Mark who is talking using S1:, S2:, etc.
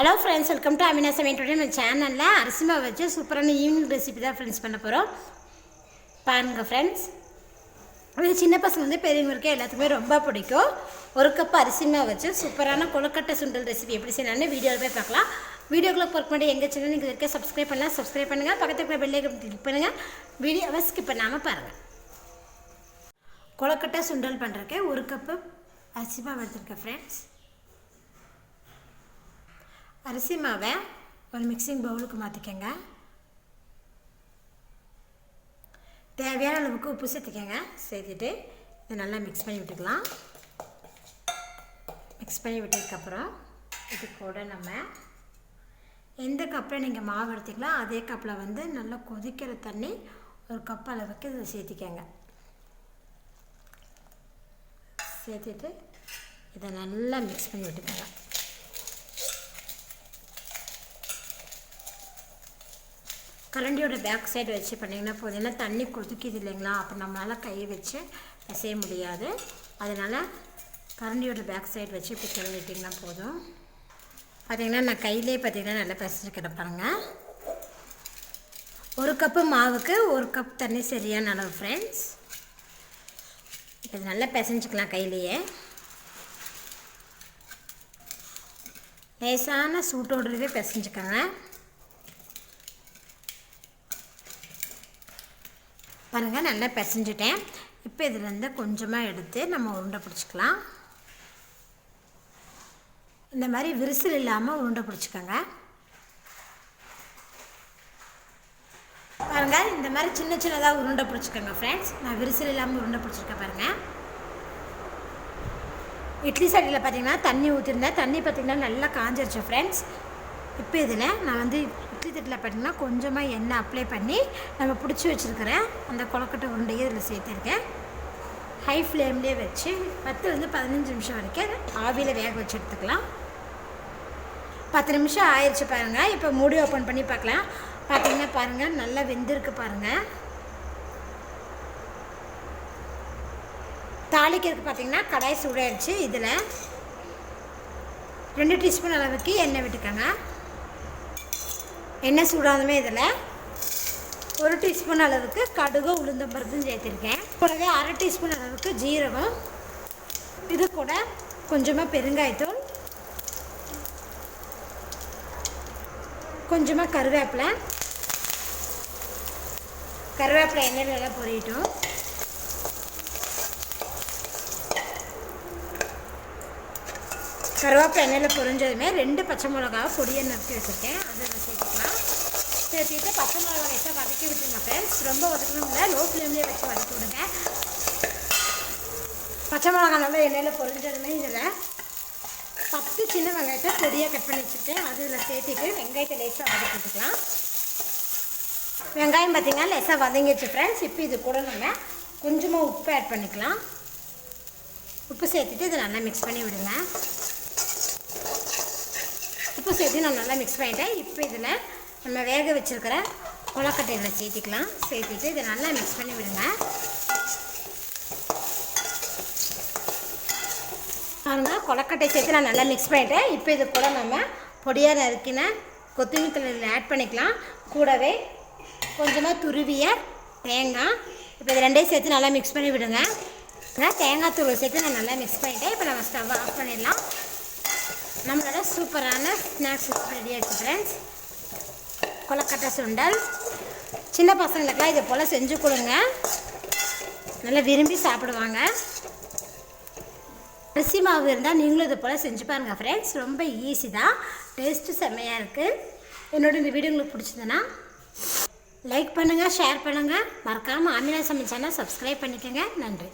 S1: Hello friends, welcome to Aamina சமையல். Today நம்ம சேனலில் அரிசி மாவு வச்சு சூப்பரான ஈவினிங் ரெசிபி தான் ஃப்ரெண்ட்ஸ் பண்ண போகிறோம். பாருங்கள் ஃப்ரெண்ட்ஸ், இது சின்ன பசங்க பெரியவங்களுக்கு எல்லாத்துக்குமே ரொம்ப பிடிக்கும். ஒரு கப் அரிசி மாவு வச்சு சூப்பரான கொழுக்கட்டை சுண்டல் ரெசிபி எப்படி செய்யலாம்னு வீடியோவில் போய் பார்க்கலாம். வீடியோக்குள்ளே போகிறக்கு முன்னாடி எங்கள் சேனல் நீங்கள் இருக்க சப்ஸ்கிரைப் பண்ணலாம், சப்ஸ்கிரைப் பண்ணுங்கள். பக்கத்துக்கு பெல் ஐகான் கிளிக் பண்ணுங்கள். வீடியோவை ஸ்கிப் பண்ணாமல் பாருங்கள். கொழுக்கட்டை சுண்டல் பண்ணுறதுக்கு ஒரு கப்பு அரிசி மாவு எடுத்துருக்கேன் ஃப்ரெண்ட்ஸ். அரிசி மாவை ஒரு மிக்சிங் பவுலுக்கு மாற்றிக்கங்க. தேவையான அளவுக்கு உப்பு சேர்த்துக்கங்க. சேர்த்துட்டு இதை நல்லா மிக்ஸ் பண்ணி விட்டுக்கலாம். மிக்ஸ் பண்ணி விட்டதுக்கப்புறம் இது கூட நம்ம எந்த கப்பில் நீங்கள் மாவு எடுத்துக்கலாம் அதே கப்பில் நல்லா கொதிக்கிற தண்ணி ஒரு கப் அளவுக்கு இதை சேர்த்திக்கங்க. சேர்த்துட்டு இதை நல்லா மிக்ஸ் பண்ணி விட்டுக்கோங்க. கரண்டியோட பேக் சைடு வச்சு பண்ணிங்கன்னா போதும். ஏன்னா தண்ணி கொதிக்குது இல்லைங்களா, அப்போ நம்மளால் கையை வச்சு பிசைய முடியாது. அதனால் கரண்டியோட பேக் சைடு வச்சு இப்போ கிளறிட்டிங்கன்னா போதும். பார்த்திங்கன்னா நான் கையிலே பார்த்திங்கன்னா நல்லா பிசைஞ்சிக்கிறேன் பாருங்கள். ஒரு கப்பு மாவுக்கு ஒரு கப் தண்ணி சரியான அளவு ஃப்ரெண்ட்ஸ். இது நல்லா பிசைஞ்சிக்கலாம் கையிலையே. லேசான சூட்டோடவே பிசைஞ்சிக்கோங்க. பாருங்கள், நல்லா பிசைஞ்சிட்டேன். இப்போ இதிலேருந்து கொஞ்சமாக எடுத்து நம்ம உருண்டை பிடிச்சிக்கலாம். இந்த மாதிரி விரிசல் இல்லாமல் உருண்டை பிடிச்சிக்கோங்க. பாருங்கள், இந்த மாதிரி சின்ன சின்னதாக உருண்டை பிடிச்சிக்கோங்க ஃப்ரெண்ட்ஸ். நான் விரிசல் இல்லாமல் உருண்டை பிடிச்சிருக்கேன் பாருங்கள். இட்லி சட்டியில் பார்த்திங்கன்னா தண்ணி ஊற்றிருந்தேன். தண்ணி பார்த்திங்கன்னா நல்லா காஞ்சிருச்சு ஃப்ரெண்ட்ஸ். இப்போ இதில் நான் இட்லி தட்டில் பார்த்திங்கன்னா கொஞ்சமாக எண்ணெய் அப்ளை பண்ணி நம்ம பிடிச்சி வச்சுருக்கிறேன் அந்த கொழுக்கட்டை உருண்டையை இதில் சேர்த்துருக்கேன். ஹை ஃப்ளேம்லேயே வச்சு 10-15 நிமிஷம் வரைக்கும் ஆவியில் வேக வச்சு எடுத்துக்கலாம். 10 நிமிஷம் ஆயிடுச்சு பாருங்கள். இப்போ மூடி ஓப்பன் பண்ணி பார்க்கலாம். பார்த்திங்கன்னா பாருங்கள், நல்லா வெந்திருக்கு பாருங்கள். தாளிக்கிறதுக்கு பார்த்திங்கன்னா கடாய் சூடாயிடுச்சு. இதில் 2 டீஸ்பூன் அளவுக்கு எண்ணெய் விட்டுக்கோங்க. எண்ணெய் சூடானதுமே இதில் 1 டீஸ்பூன் அளவுக்கு கடுகு உளுந்தம் பருப்பும் சேர்த்துருக்கேன். கூடவே 1/2 டீஸ்பூன் அளவுக்கு ஜீரகம், இது கூட கொஞ்சமாக பெருங்காயத்தூள், கொஞ்சமாக கருவேப்பிலை எண்ணெயில் நல்லா பொரியட்டும். கருவேப்பிலை எண்ணெயில் பொரிஞ்சதுமே 2 பச்சை மிளகாவை பொடியை நறுக்கி வச்சுருக்கேன். அதை நான் சேர்த்துக்கலாம். சேர்த்துட்டு பச்சை மிளகா வச்சா வதக்கி விட்டுருங்க ஃப்ரெண்ட்ஸ். ரொம்ப வதக்கணும் இல்லை, லோ ஃப்ளேம்லேயே வச்சு வதக்கி விடுங்க. பச்சை மிளகா நல்லா எண்ணெயில் பொரிஞ்சதுமே இதில் 10 சின்ன வெங்காயத்தை பொடியாக கட் பண்ணி வச்சுருக்கேன். அது இதில் சேர்த்துட்டு வெங்காயத்தை லேசாக வதக்கி விட்டுக்கலாம். வெங்காயம் பார்த்திங்கன்னா லேசாக வதங்கிடுச்சு ஃப்ரெண்ட்ஸ். இப்போ இது கூட நம்ம கொஞ்சமாக உப்பு ஆட் பண்ணிக்கலாம். உப்பு சேர்த்துட்டு இதை நல்லா மிக்ஸ் பண்ணி விடுங்க. உப்பு சேர்த்து நான் நல்லா மிக்ஸ் பண்ணிட்டேன். இப்போ இதில் நம்ம வேக வச்சுருக்கிற கொழுக்கட்டையில் சேர்த்திக்கலாம். சேர்த்துட்டு இதை நல்லா மிக்ஸ் பண்ணி விடுங்க. பாருங்கள், கொழுக்கட்டை சேர்த்து நான் நல்லா மிக்ஸ் பண்ணிட்டேன். இப்போ இது கூட நம்ம பொடியாக நறுக்கின கொத்தமல்லி தழையில் ஆட் பண்ணிக்கலாம். கூடவே கொஞ்சமாக துருவிய தேங்காய். இப்போ இது ரெண்டையும் சேர்த்து நல்லா மிக்ஸ் பண்ணி விடுங்க. தேங்காய் தூள் சேர்த்து நான் நல்லா மிக்ஸ் பண்ணிட்டேன். இப்போ நம்ம ஸ்டவ் ஆஃப் பண்ணிடலாம். நம்மளோட சூப்பரான ஸ்நாக்ஸ் ரெடி ஆகிடுச்சு ஃப்ரெண்ட்ஸ். கொழுக்கட்டை சுண்டல் சின்ன பசங்களுக்கெல்லாம் இதை போல் செஞ்சு கொடுங்க, நல்லா விரும்பி சாப்பிடுவாங்க. அரிசி மாவு இருந்தால் நீங்களும் இதை போல் செஞ்சு பாருங்கள் ஃப்ரெண்ட்ஸ். ரொம்ப ஈஸி தான், டேஸ்ட்டு செம்மையாக இருக்குது. என்னோட இந்த வீடியோ உங்களுக்கு பிடிச்சதுன்னா லைக் பண்ணுங்கள், ஷேர் பண்ணுங்கள். மறக்காமல் Aamina சமையல் சேனல் சப்ஸ்கிரைப் பண்ணிக்கோங்க. நன்றி.